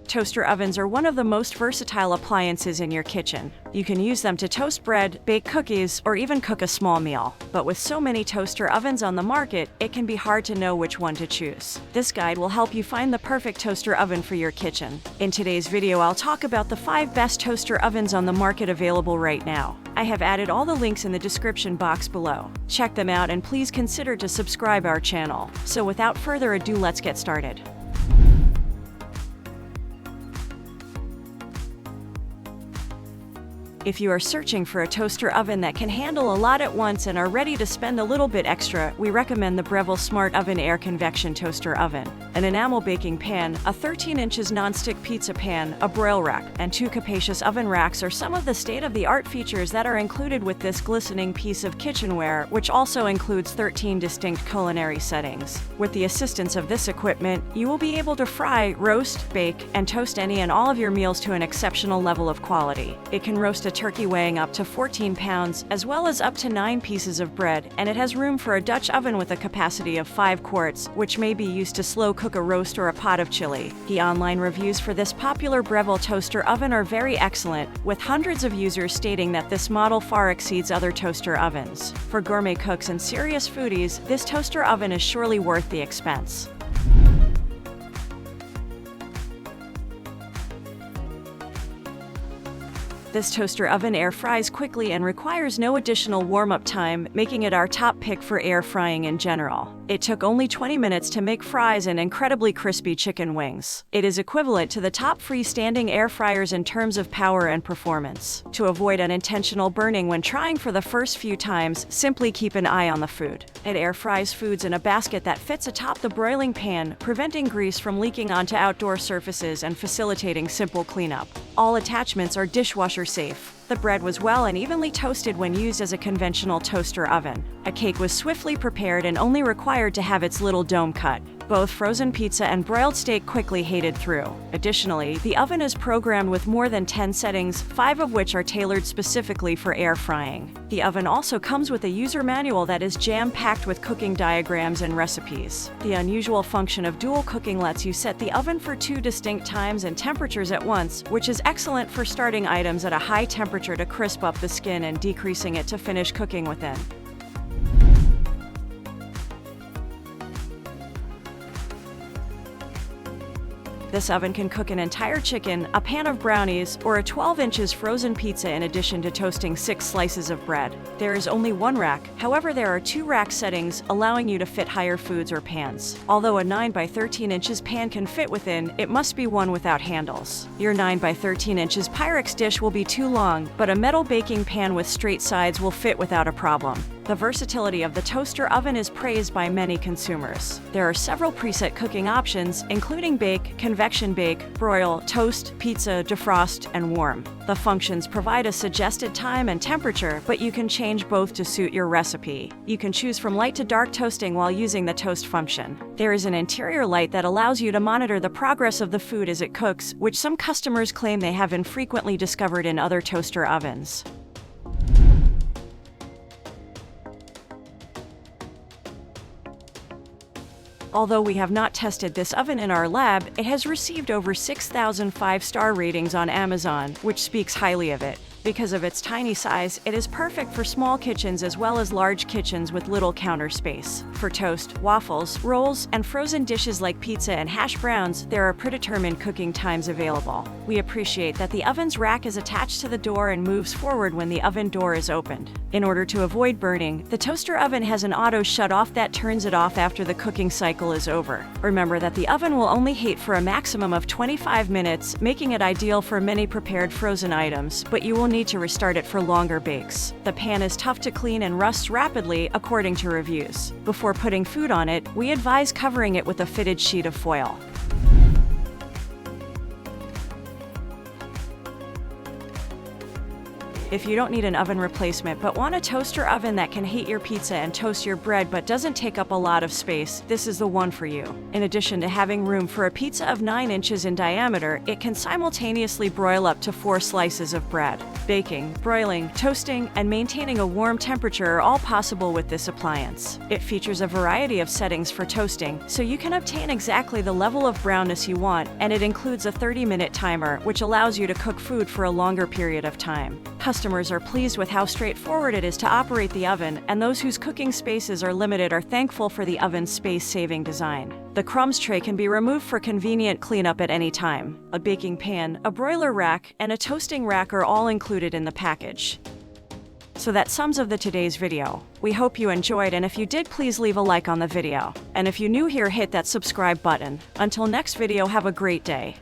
Toaster ovens are one of the most versatile appliances in your kitchen. You can use them to toast bread, bake cookies, or even cook a small meal. But with so many toaster ovens on the market, it can be hard to know which one to choose. This guide will help you find the perfect toaster oven for your kitchen. In today's video, I'll talk about the 5 best toaster ovens on the market available right now. I have added all the links in the description box below. Check them out and please consider to subscribe our channel. So without further ado, let's get started. If you are searching for a toaster oven that can handle a lot at once and are ready to spend a little bit extra, we recommend the Breville Smart Oven Air Convection Toaster Oven. An enamel baking pan, a 13 inches non-stick pizza pan, a broil rack, and 2 capacious oven racks are some of the state-of-the-art features that are included with this glistening piece of kitchenware, which also includes 13 distinct culinary settings. With the assistance of this equipment, you will be able to fry, roast, bake, and toast any and all of your meals to an exceptional level of quality. It can roast a turkey weighing up to 14 pounds, as well as up to 9 pieces of bread, and it has room for a Dutch oven with a capacity of 5 quarts, which may be used to slow cook a roast or a pot of chili. The online reviews for this popular Breville toaster oven are very excellent, with hundreds of users stating that this model far exceeds other toaster ovens. For gourmet cooks and serious foodies, this toaster oven is surely worth the expense. This toaster oven air fries quickly and requires no additional warm-up time, making it our top pick for air frying in general. It took only 20 minutes to make fries and incredibly crispy chicken wings. It is equivalent to the top freestanding air fryers in terms of power and performance. To avoid unintentional burning when trying for the first few times, simply keep an eye on the food. It air fries foods in a basket that fits atop the broiling pan, preventing grease from leaking onto outdoor surfaces and facilitating simple cleanup. All attachments are dishwasher safe. The bread was well and evenly toasted when used as a conventional toaster oven. A cake was swiftly prepared and only required to have its little dome cut. Both frozen pizza and broiled steak quickly heated through. Additionally, the oven is programmed with more than 10 settings, 5 of which are tailored specifically for air frying. The oven also comes with a user manual that is jam-packed with cooking diagrams and recipes. The unusual function of dual cooking lets you set the oven for 2 distinct times and temperatures at once, which is excellent for starting items at a high temperature to crisp up the skin and decreasing it to finish cooking within. This oven can cook an entire chicken, a pan of brownies, or a 12 inches frozen pizza in addition to toasting 6 slices of bread. There is only 1 rack, however there are 2 rack settings allowing you to fit higher foods or pans. Although a 9 by 13 inches pan can fit within, it must be one without handles. Your 9 by 13 inches Pyrex dish will be too long, but a metal baking pan with straight sides will fit without a problem. The versatility of the toaster oven is praised by many consumers. There are several preset cooking options, including bake, convection bake, broil, toast, pizza, defrost, and warm. The functions provide a suggested time and temperature, but you can change both to suit your recipe. You can choose from light to dark toasting while using the toast function. There is an interior light that allows you to monitor the progress of the food as it cooks, which some customers claim they have infrequently discovered in other toaster ovens. Although we have not tested this oven in our lab, it has received over 6,000 5-star ratings on Amazon, which speaks highly of it. Because of its tiny size, it is perfect for small kitchens as well as large kitchens with little counter space. For toast, waffles, rolls, and frozen dishes like pizza and hash browns, there are predetermined cooking times available. We appreciate that the oven's rack is attached to the door and moves forward when the oven door is opened. In order to avoid burning, the toaster oven has an auto shut-off that turns it off after the cooking cycle is over. Remember that the oven will only heat for a maximum of 25 minutes, making it ideal for many prepared frozen items, but you will need to restart it for longer bakes. The pan is tough to clean and rusts rapidly, according to reviews. Before putting food on it, we advise covering it with a fitted sheet of foil. If you don't need an oven replacement but want a toaster oven that can heat your pizza and toast your bread but doesn't take up a lot of space, this is the one for you. In addition to having room for a pizza of 9 inches in diameter, it can simultaneously broil up to 4 slices of bread. Baking, broiling, toasting, and maintaining a warm temperature are all possible with this appliance. It features a variety of settings for toasting, so you can obtain exactly the level of brownness you want, and it includes a 30-minute timer, which allows you to cook food for a longer period of time. Customers are pleased with how straightforward it is to operate the oven, and those whose cooking spaces are limited are thankful for the oven's space-saving design. The crumbs tray can be removed for convenient cleanup at any time. A baking pan, a broiler rack, and a toasting rack are all included in the package. So that sums up today's video. We hope you enjoyed, and if you did, please leave a like on the video. And if you're new here, hit that subscribe button. Until next video, have a great day.